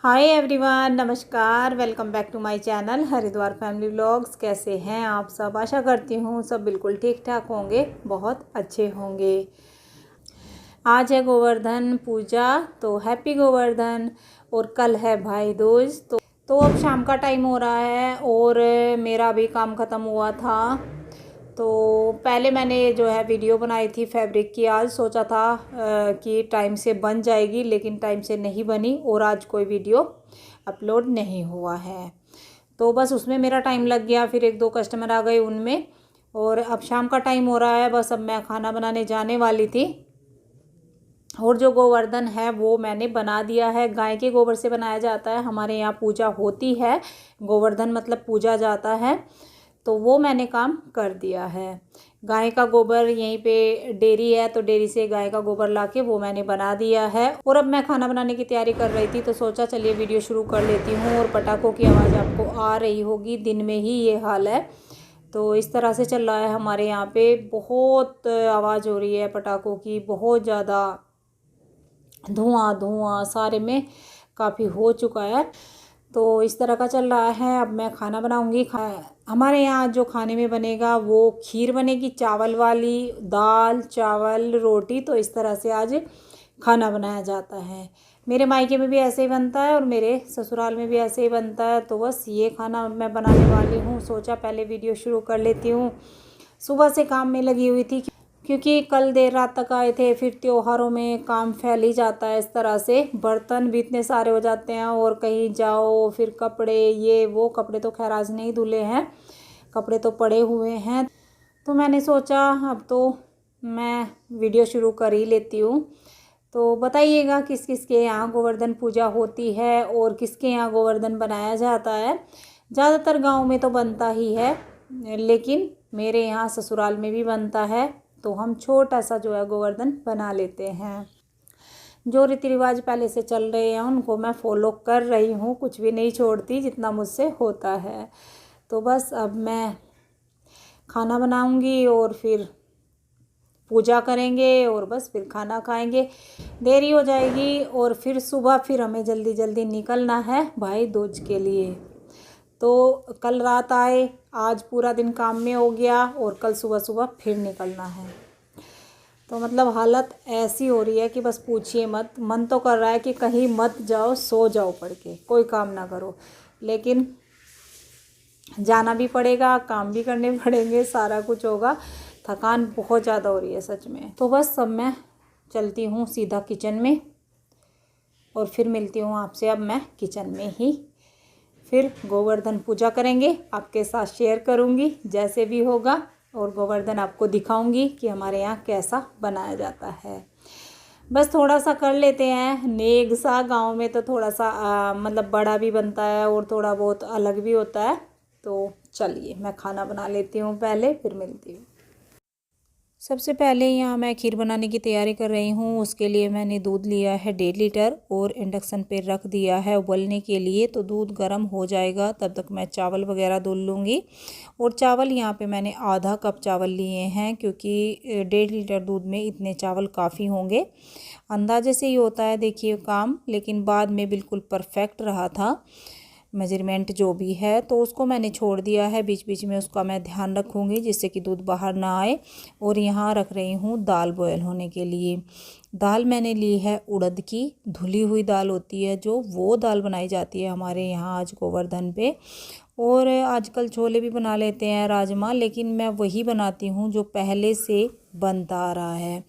हाय everyone, नमस्कार। Welcome back to my channel Haridwar family vlogs. कैसे हैं आप सब? आशा करती हूँ सब बिल्कुल ठीक ठाक होंगे, बहुत अच्छे होंगे। आज है गोवर्धन पूजा, तो हैप्पी गोवर्धन। और कल है भाई दूज। तो अब शाम का टाइम हो रहा है और मेरा अभी काम ख़त्म हुआ था। तो पहले मैंने जो है वीडियो बनाई थी फैब्रिक की। आज सोचा था कि टाइम से बन जाएगी, लेकिन टाइम से नहीं बनी और आज कोई वीडियो अपलोड नहीं हुआ है। तो बस उसमें मेरा टाइम लग गया। फिर एक दो कस्टमर आ गए उनमें, और अब शाम का टाइम हो रहा है। बस अब मैं खाना बनाने जाने वाली थी। और जो गोवर्धन है वो मैंने बना दिया है। गाय के गोबर से बनाया जाता है, हमारे यहाँ पूजा होती है। गोवर्धन मतलब पूजा जाता है, तो वो मैंने काम कर दिया है। गाय का गोबर यहीं पे डेयरी है, तो डेयरी से गाय का गोबर लाके वो मैंने बना दिया है। और अब मैं खाना बनाने की तैयारी कर रही थी, तो सोचा चलिए वीडियो शुरू कर लेती हूँ। और पटाखों की आवाज़ आपको आ रही होगी, दिन में ही ये हाल है। तो इस तरह से चल रहा है हमारे यहाँ पे। बहुत आवाज़ हो रही है पटाखों की, बहुत ज़्यादा धुआं धुआं सारे में काफ़ी हो चुका है। तो इस तरह का चल रहा है। अब मैं खाना बनाऊंगी। हमारे यहाँ जो खाने में बनेगा वो खीर बनेगी, चावल वाली, दाल चावल रोटी। तो इस तरह से आज खाना बनाया जाता है। मेरे मायके में भी ऐसे ही बनता है और मेरे ससुराल में भी ऐसे ही बनता है। तो बस ये खाना मैं बनाने वाली हूँ। सोचा पहले वीडियो शुरू कर लेती हूँ। सुबह से काम में लगी हुई थी, क्योंकि कल देर रात तक आए थे। फिर त्योहारों में काम फैल ही जाता है इस तरह से। बर्तन भी इतने सारे हो जाते हैं और कहीं जाओ फिर कपड़े, ये वो। कपड़े तो खैर आज नहीं धुले हैं, कपड़े तो पड़े हुए हैं। तो मैंने सोचा अब तो मैं वीडियो शुरू कर ही लेती हूँ। तो बताइएगा किस किस के यहाँ गोवर्धन पूजा होती है और किसके यहाँ गोवर्धन बनाया जाता है। ज़्यादातर गाँव में तो बनता ही है, लेकिन मेरे यहाँ ससुराल में भी बनता है। तो हम छोटा सा जो है गोवर्धन बना लेते हैं। जो रीति रिवाज पहले से चल रहे हैं उनको मैं फॉलो कर रही हूँ, कुछ भी नहीं छोड़ती जितना मुझसे होता है। तो बस अब मैं खाना बनाऊंगी और फिर पूजा करेंगे और बस फिर खाना खाएंगे। देरी हो जाएगी और फिर सुबह फिर हमें जल्दी जल्दी निकलना है भाई दूज के लिए। तो कल रात आए, आज पूरा दिन काम में हो गया और कल सुबह सुबह फिर निकलना है। तो मतलब हालत ऐसी हो रही है कि बस पूछिए मत। मन तो कर रहा है कि कहीं मत जाओ, सो जाओ पड़ के, कोई काम ना करो, लेकिन जाना भी पड़ेगा, काम भी करने पड़ेंगे, सारा कुछ होगा। थकान बहुत ज़्यादा हो रही है सच में। तो बस अब मैं चलती हूँ सीधा किचन में और फिर मिलती हूँ आपसे। अब मैं किचन में ही फिर गोवर्धन पूजा करेंगे, आपके साथ शेयर करूँगी जैसे भी होगा। और गोवर्धन आपको दिखाऊंगी कि हमारे यहाँ कैसा बनाया जाता है। बस थोड़ा सा कर लेते हैं नेग सा। गांव में तो थोड़ा सा मतलब बड़ा भी बनता है और थोड़ा बहुत अलग भी होता है। तो चलिए मैं खाना बना लेती हूँ पहले, फिर मिलती हूँ। सबसे पहले यहाँ मैं खीर बनाने की तैयारी कर रही हूँ। उसके लिए मैंने दूध लिया है 1.5 लीटर और इंडक्शन पे रख दिया है उबलने के लिए। तो दूध गर्म हो जाएगा तब तक मैं चावल वगैरह धुल लूँगी। और चावल यहाँ पे मैंने आधा कप चावल लिए हैं, क्योंकि 1.5 लीटर दूध में इतने चावल काफ़ी होंगे। अंदाजे से ही होता है देखिए काम, लेकिन बाद में बिल्कुल परफेक्ट रहा था मेजरमेंट जो भी है। तो उसको मैंने छोड़ दिया है, बीच बीच में उसका मैं ध्यान रखूँगी जिससे कि दूध बाहर ना आए। और यहाँ रख रही हूँ दाल बॉयल होने के लिए। दाल मैंने ली है उड़द की, धुली हुई दाल होती है जो, वो दाल बनाई जाती है हमारे यहाँ आज गोवर्धन पे। और आजकल छोले भी बना लेते हैं, राजमा, लेकिन मैं वही बनाती हूँ जो पहले से बनता आ रहा है।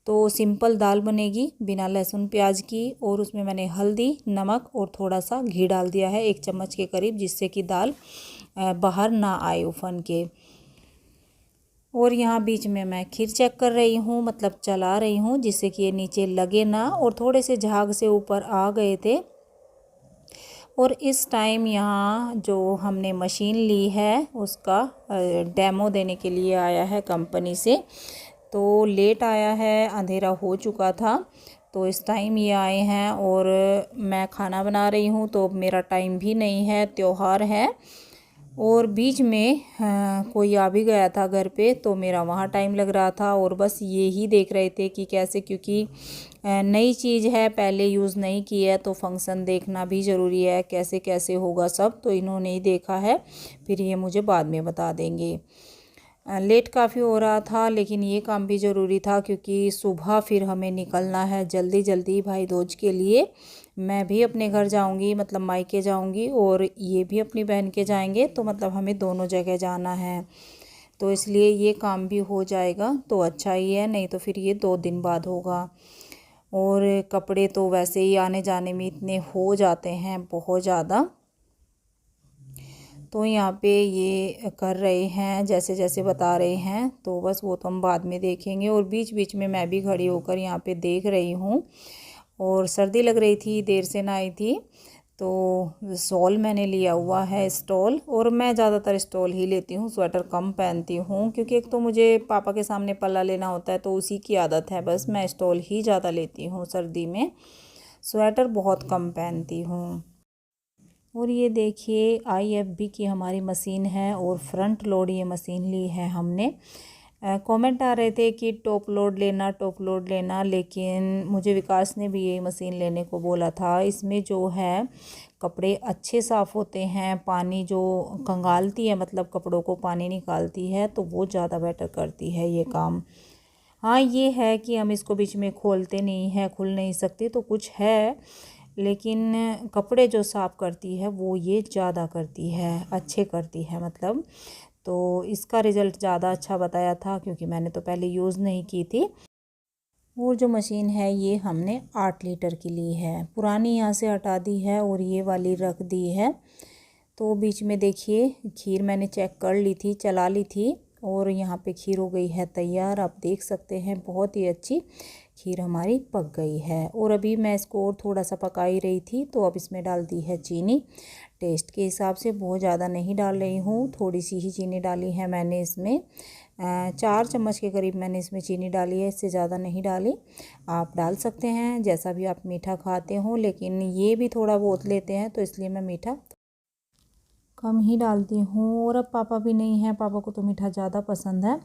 तो सिंपल दाल बनेगी बिना लहसुन प्याज की। और उसमें मैंने हल्दी, नमक और थोड़ा सा घी डाल दिया है 1 चम्मच के करीब, जिससे कि दाल बाहर ना आए उफन के। और यहाँ बीच में मैं खीर चेक कर रही हूँ, मतलब चला रही हूँ, जिससे कि ये नीचे लगे ना। और थोड़े से झाग से ऊपर आ गए थे। और इस टाइम यहाँ जो हमने मशीन ली है उसका डेमो देने के लिए आया है कंपनी से। तो लेट आया है, अंधेरा हो चुका था, तो इस टाइम ये आए हैं। और मैं खाना बना रही हूँ, तो मेरा टाइम भी नहीं है, त्योहार है। और बीच में कोई आ भी गया था घर पे, तो मेरा वहाँ टाइम लग रहा था। और बस ये ही देख रहे थे कि कैसे, क्योंकि नई चीज़ है, पहले यूज़ नहीं की है, तो फंक्शन देखना भी ज़रूरी है, कैसे कैसे होगा सब। तो इन्होंने ही देखा है, फिर ये मुझे बाद में बता देंगे। लेट काफ़ी हो रहा था, लेकिन ये काम भी ज़रूरी था, क्योंकि सुबह फिर हमें निकलना है जल्दी जल्दी भाई दूज के लिए। मैं भी अपने घर जाऊंगी, मतलब मायके जाऊंगी, और ये भी अपनी बहन के जाएंगे, तो मतलब हमें दोनों जगह जाना है। तो इसलिए ये काम भी हो जाएगा तो अच्छा ही है, नहीं तो फिर ये 2 दिन बाद होगा। और कपड़े तो वैसे ही आने जाने में इतने हो जाते हैं, बहुत ज़्यादा। तो यहाँ पे ये कर रहे हैं जैसे जैसे बता रहे हैं, तो बस वो तो हम बाद में देखेंगे। और बीच बीच में मैं भी खड़ी होकर यहाँ पे देख रही हूँ। और सर्दी लग रही थी, देर से ना आई थी, तो शॉल मैंने लिया हुआ है, स्टॉल। और मैं ज़्यादातर स्टॉल ही लेती हूँ, स्वेटर कम पहनती हूँ, क्योंकि एक तो मुझे पापा के सामने पल्ला लेना होता है, तो उसी की आदत है। बस मैं स्टॉल ही ज़्यादा लेती हूँ सर्दी में, स्वेटर बहुत कम पहनती हूँ। और ये देखिए IFB की हमारी मशीन है, और फ्रंट लोड ये मशीन ली है हमने। कमेंट आ रहे थे कि टॉप लोड लेना, टॉप लोड लेना, लेकिन मुझे विकास ने भी यही मशीन लेने को बोला था। इसमें जो है कपड़े अच्छे साफ़ होते हैं, पानी जो कंगालती है, मतलब कपड़ों को पानी निकालती है, तो वो ज़्यादा बेटर करती है ये काम। हाँ, ये है कि हम इसको बीच में खोलते नहीं हैं, खुल नहीं सकती, तो कुछ है, लेकिन कपड़े जो साफ़ करती है वो ये ज़्यादा करती है, अच्छे करती है मतलब। तो इसका रिज़ल्ट ज़्यादा अच्छा बताया था, क्योंकि मैंने तो पहले यूज़ नहीं की थी। और जो मशीन है ये हमने 8 लीटर की ली है, पुरानी यहाँ से हटा दी है और ये वाली रख दी है। तो बीच में देखिए खीर मैंने चेक कर ली थी, चला ली थी, और यहाँ पे खीर हो गई है तैयार। आप देख सकते हैं बहुत ही अच्छी खीर हमारी पक गई है। और अभी मैं इसको और थोड़ा सा पका ही रही थी, तो अब इसमें डाल दी है चीनी, टेस्ट के हिसाब से, बहुत ज़्यादा नहीं डाल रही हूँ, थोड़ी सी ही चीनी डाली है मैंने इसमें। 4 चम्मच के करीब मैंने इसमें चीनी डाली है, इससे ज़्यादा नहीं डाली। आप डाल सकते हैं जैसा भी आप मीठा खाते हो, लेकिन ये भी थोड़ा बहुत लेते हैं, तो इसलिए मैं मीठा कम ही डालती हूँ। और अब पापा भी नहीं है, पापा को तो मीठा ज़्यादा पसंद है,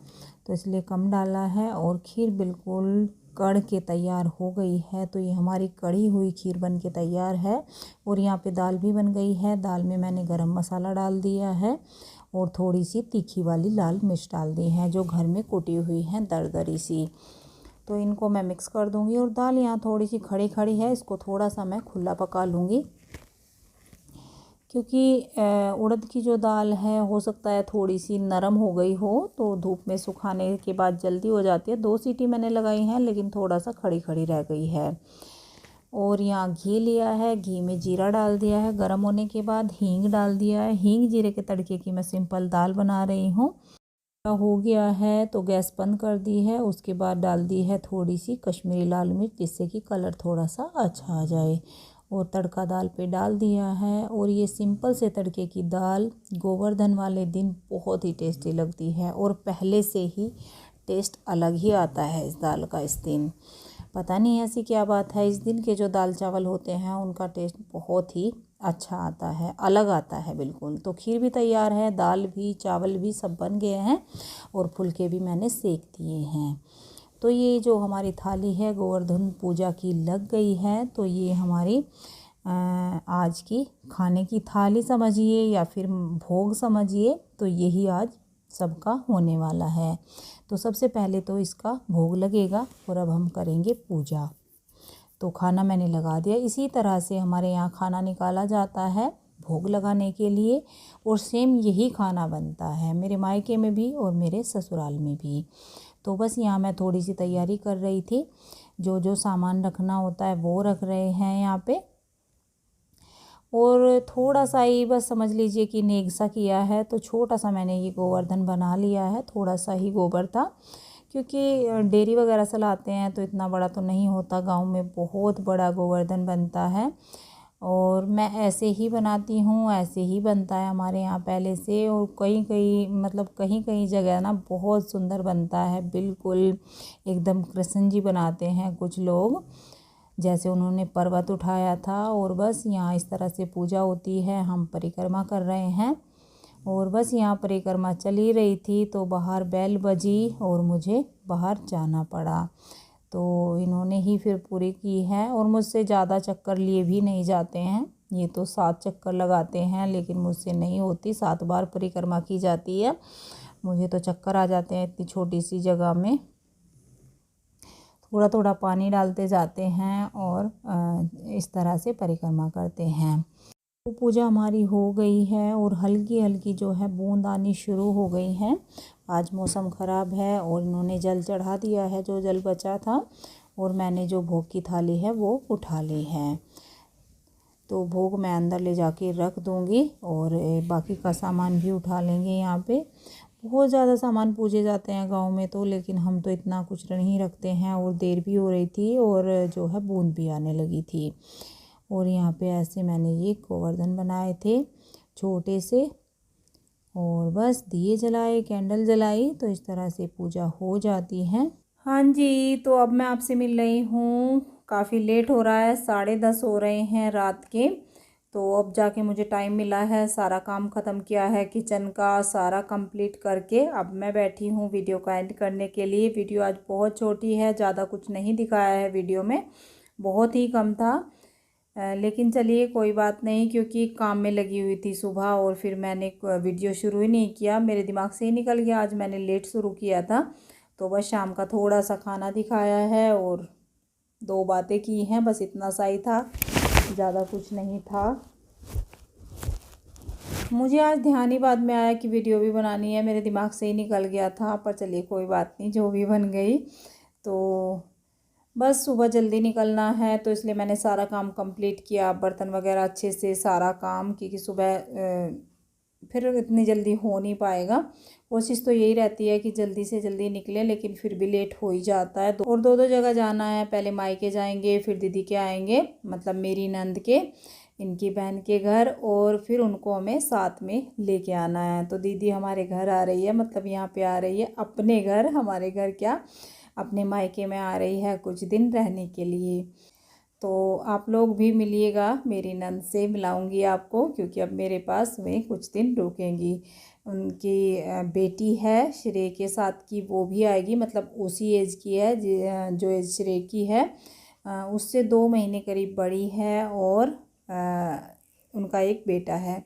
तो इसलिए कम डाला है। और खीर बिल्कुल कढ़ के तैयार हो गई है, तो ये हमारी कढ़ी हुई खीर बन के तैयार है। और यहाँ पे दाल भी बन गई है, दाल में मैंने गरम मसाला डाल दिया है, और थोड़ी सी तीखी वाली लाल मिर्च डाल दी है, जो घर में कुटी हुई है दरदरी सी। तो इनको मैं मिक्स कर दूँगी। और दाल यहाँ थोड़ी सी खड़ी खड़ी है, इसको थोड़ा सा मैं खुला पका लूँगी, क्योंकि उड़द की जो दाल है हो सकता है थोड़ी सी नरम हो गई हो, तो धूप में सुखाने के बाद जल्दी हो जाती है। 2 सीटी मैंने लगाई हैं, लेकिन थोड़ा सा खड़ी खड़ी रह गई है। और यहाँ घी लिया है, घी में जीरा डाल दिया है, गर्म होने के बाद हींग डाल दिया है। हींग जीरे के तड़के की मैं सिंपल दाल बना रही हूँ। हो गया है तो गैस बंद कर दी है। उसके बाद डाल दी है थोड़ी सी कश्मीरी लाल मिर्च, जिससे कि कलर थोड़ा सा अच्छा आ जाए। और तड़का दाल पे डाल दिया है। और ये सिंपल से तड़के की दाल गोवर्धन वाले दिन बहुत ही टेस्टी लगती है, और पहले से ही टेस्ट अलग ही आता है इस दाल का इस दिन। पता नहीं ऐसी क्या बात है, इस दिन के जो दाल चावल होते हैं उनका टेस्ट बहुत ही अच्छा आता है, अलग आता है बिल्कुल। तो खीर भी तैयार है, दाल भी, चावल भी सब बन गए हैं, और फुलके भी मैंने सेक दिए हैं। तो ये जो हमारी थाली है गोवर्धन पूजा की लग गई है। तो ये हमारी आज की खाने की थाली समझिए या फिर भोग समझिए, तो यही आज सबका होने वाला है। तो सबसे पहले तो इसका भोग लगेगा, और अब हम करेंगे पूजा। तो खाना मैंने लगा दिया। इसी तरह से हमारे यहाँ खाना निकाला जाता है भोग लगाने के लिए, और सेम यही खाना बनता है मेरे मायके में भी और मेरे ससुराल में भी। तो बस यहाँ मैं थोड़ी सी तैयारी कर रही थी, जो जो सामान रखना होता है वो रख रहे हैं यहाँ पे। और थोड़ा सा ही बस समझ लीजिए कि नेग सा किया है, तो छोटा सा मैंने ये गोवर्धन बना लिया है, थोड़ा सा ही गोबर था, क्योंकि डेयरी वगैरह से लाते हैं तो इतना बड़ा तो नहीं होता, गांव में बहुत बड़ा गोवर्धन बनता है। और मैं ऐसे ही बनाती हूँ, ऐसे ही बनता है हमारे यहाँ पहले से। और कहीं कहीं मतलब कहीं कहीं जगह ना बहुत सुंदर बनता है, बिल्कुल एकदम कृष्ण जी बनाते हैं कुछ लोग, जैसे उन्होंने पर्वत उठाया था। और बस यहाँ इस तरह से पूजा होती है, हम परिक्रमा कर रहे हैं। और बस यहाँ परिक्रमा चली रही थी तो बाहर बेल बजी और मुझे बाहर जाना पड़ा। तो इन्होंने ही फिर पूरी की है और मुझसे ज़्यादा चक्कर लिए भी नहीं जाते हैं। ये तो 7 चक्कर लगाते हैं, लेकिन मुझसे नहीं होती। 7 बार परिक्रमा की जाती है, मुझे तो चक्कर आ जाते हैं इतनी छोटी सी जगह में। थोड़ा थोड़ा पानी डालते जाते हैं और इस तरह से परिक्रमा करते हैं। तो पूजा हमारी हो गई है और हल्की हल्की जो है बूंद आनी शुरू हो गई हैं। आज मौसम ख़राब है और इन्होंने जल चढ़ा दिया है जो जल बचा था, और मैंने जो भोग की थाली है वो उठा ली है। तो भोग मैं अंदर ले जाके रख दूँगी और बाकी का सामान भी उठा लेंगे। यहाँ पे बहुत ज़्यादा सामान पूजे जाते हैं गांव में तो, लेकिन हम तो इतना कुछ नहीं रखते हैं। और देर भी हो रही थी और जो है बूंद भी आने लगी थी। और यहाँ पे ऐसे मैंने ये गोवर्धन बनाए थे छोटे से, और बस दिए जलाए, कैंडल जलाई, तो इस तरह से पूजा हो जाती है। हाँ जी, तो अब मैं आपसे मिल रही हूँ। काफ़ी लेट हो रहा है, 10:30 हो रहे हैं रात के। तो अब जाके मुझे टाइम मिला है, सारा काम ख़त्म किया है किचन का, सारा कंप्लीट करके अब मैं बैठी हूँ वीडियो का एंड करने के लिए। वीडियो आज बहुत छोटी है, ज़्यादा कुछ नहीं दिखाया है वीडियो में, बहुत ही कम था। लेकिन चलिए कोई बात नहीं, क्योंकि काम में लगी हुई थी सुबह और फिर मैंने वीडियो शुरू ही नहीं किया, मेरे दिमाग से ही निकल गया। आज मैंने लेट शुरू किया था, तो बस शाम का थोड़ा सा खाना दिखाया है और 2 बातें की हैं, बस इतना सा ही था, ज़्यादा कुछ नहीं था। मुझे आज ध्यान ही बाद में आया कि वीडियो भी बनानी है, मेरे दिमाग से ही निकल गया था। पर चलिए कोई बात नहीं, जो भी बन गई। तो बस सुबह जल्दी निकलना है, तो इसलिए मैंने सारा काम कंप्लीट किया, बर्तन वगैरह अच्छे से सारा काम, क्योंकि सुबह फिर इतनी जल्दी हो नहीं पाएगा। कोशिश तो यही रहती है कि जल्दी से जल्दी निकले, लेकिन फिर भी लेट हो ही जाता है। और दो जगह जाना है, पहले मायके जाएंगे, फिर दीदी के आएंगे, मतलब मेरी नंद के, इनकी बहन के घर, और फिर उनको हमें साथ में लेके आना है। तो दीदी हमारे घर आ रही है, मतलब यहाँ पे आ रही है अपने घर, हमारे घर क्या, अपने मायके में आ रही है कुछ दिन रहने के लिए। तो आप लोग भी मिलिएगा, मेरी नंद से मिलाऊंगी आपको, क्योंकि अब मेरे पास वे कुछ दिन रुकेंगी। उनकी बेटी है श्रेय के साथ की, वो भी आएगी, मतलब उसी एज की है जो एज श्रेय की है, उससे 2 महीने करीब बड़ी है, और उनका एक बेटा है।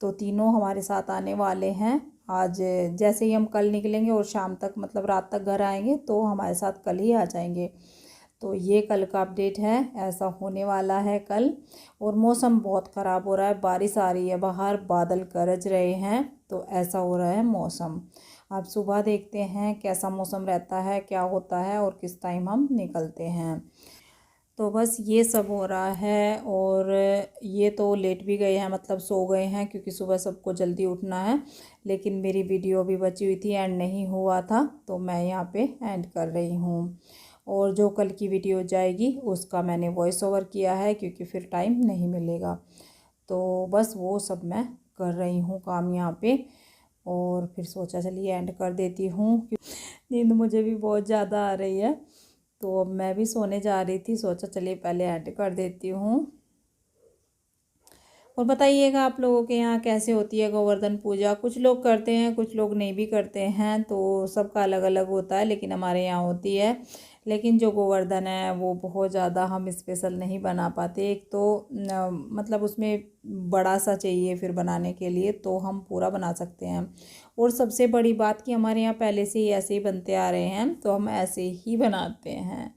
तो तीनों हमारे साथ आने वाले हैं। आज जैसे ही हम कल निकलेंगे और शाम तक, मतलब रात तक घर आएंगे, तो हमारे साथ कल ही आ जाएंगे। तो ये कल का अपडेट है, ऐसा होने वाला है कल। और मौसम बहुत ख़राब हो रहा है, बारिश आ रही है, बाहर बादल गरज रहे हैं, तो ऐसा हो रहा है मौसम। अब सुबह देखते हैं कैसा मौसम रहता है, क्या होता है और किस टाइम हम निकलते हैं। तो बस ये सब हो रहा है। और ये तो लेट भी गए हैं, मतलब सो गए हैं, क्योंकि सुबह सबको जल्दी उठना है। लेकिन मेरी वीडियो अभी बची हुई थी, एंड नहीं हुआ था, तो मैं यहाँ पे एंड कर रही हूँ। और जो कल की वीडियो जाएगी उसका मैंने वॉइस ओवर किया है, क्योंकि फिर टाइम नहीं मिलेगा। तो बस वो सब मैं कर रही हूँ काम यहाँ पे। और फिर सोचा चलिए एंड कर देती हूँ, नींद मुझे भी बहुत ज़्यादा आ रही है। तो अब मैं भी सोने जा रही थी, सोचा चलिए पहले एंड कर देती हूँ। और बताइएगा आप लोगों के यहाँ कैसे होती है गोवर्धन पूजा। कुछ लोग करते हैं, कुछ लोग नहीं भी करते हैं, तो सबका अलग अलग होता है, लेकिन हमारे यहाँ होती है। लेकिन जो गोवर्धन है वो बहुत ज़्यादा हम स्पेशल नहीं बना पाते। एक तो मतलब उसमें बड़ा सा चाहिए फिर बनाने के लिए, तो हम पूरा बना सकते हैं। और सबसे बड़ी बात कि हमारे यहाँ पहले से ही ऐसे ही बनते आ रहे हैं, तो हम ऐसे ही बनाते हैं।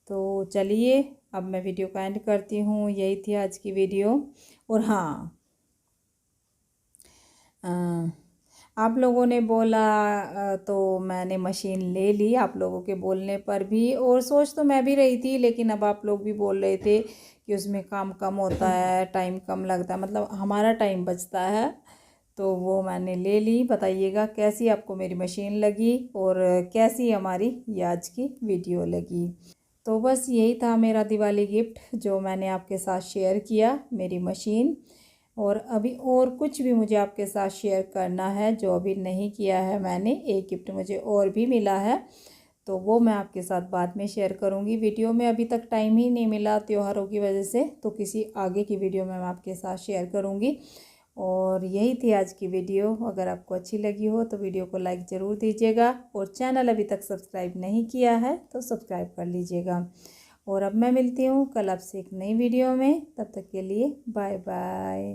तो चलिए अब मैं वीडियो का एंड करती हूँ। यही थी आज की वीडियो। और हाँ, आप लोगों ने बोला तो मैंने मशीन ले ली, आप लोगों के बोलने पर भी। और सोच तो मैं भी रही थी, लेकिन अब आप लोग भी बोल रहे थे कि उसमें काम कम होता है, टाइम कम लगता है, मतलब हमारा टाइम बचता है, तो वो मैंने ले ली। बताइएगा कैसी आपको मेरी मशीन लगी और कैसी हमारी ये आज की वीडियो लगी। तो बस यही था मेरा दिवाली गिफ्ट जो मैंने आपके साथ शेयर किया, मेरी मशीन। और अभी और कुछ भी मुझे आपके साथ शेयर करना है जो अभी नहीं किया है मैंने। एक गिफ्ट मुझे और भी मिला है, तो वो मैं आपके साथ बाद में शेयर करूँगी। वीडियो में अभी तक टाइम ही नहीं मिला त्योहारों की वजह से, तो किसी आगे की वीडियो में मैं आपके साथ शेयर करूँगी। और यही थी आज की वीडियो। अगर आपको अच्छी लगी हो तो वीडियो को लाइक ज़रूर दीजिएगा और चैनल अभी तक सब्सक्राइब नहीं किया है तो सब्सक्राइब कर लीजिएगा। और अब मैं मिलती हूँ कल आपसे एक नई वीडियो में। तब तक के लिए बाय बाय।